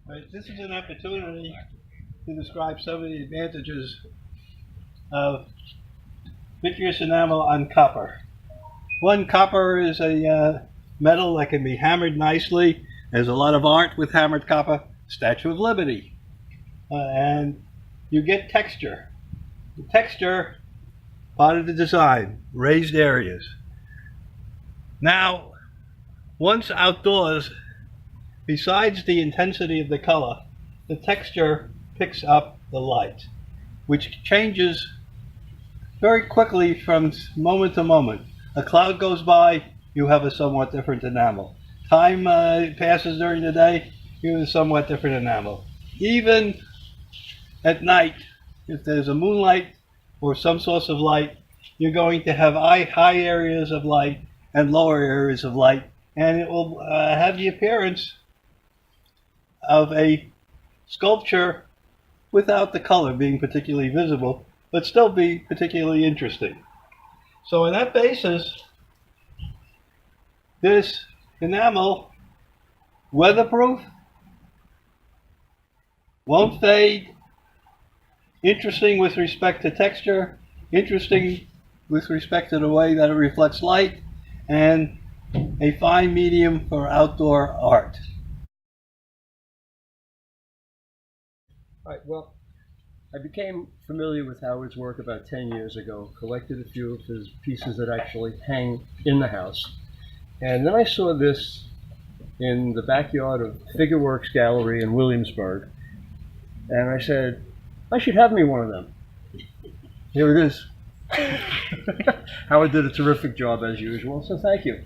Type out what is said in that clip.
Right, this is an opportunity to describe some of the advantages of vitreous enamel on copper. One, copper is a metal that can be hammered nicely. There's a lot of art with hammered copper. Statue of Liberty. And you get texture. The texture, part of the design, raised areas. Now, once outdoors, besides the intensity of the color, the texture picks up the light, which changes very quickly from moment to moment. A cloud goes by, you have a somewhat different enamel. Time passes during the day, you have a somewhat different enamel. Even at night, if there's a moonlight or some source of light, you're going to have high areas of light and lower areas of light, and it will have the appearance of a sculpture without the color being particularly visible, but still be particularly interesting. So on that basis, this enamel, weatherproof, won't fade, interesting with respect to texture, interesting with respect to the way that it reflects light, and a fine medium for outdoor art. All right, well, I became familiar with Howard's work about 10 years ago, collected a few of his pieces that actually hang in the house. And then I saw this in the backyard of Figureworks Gallery in Williamsburg. And I said, I should have me one of them. Here it is. Howard did a terrific job as usual, so thank you.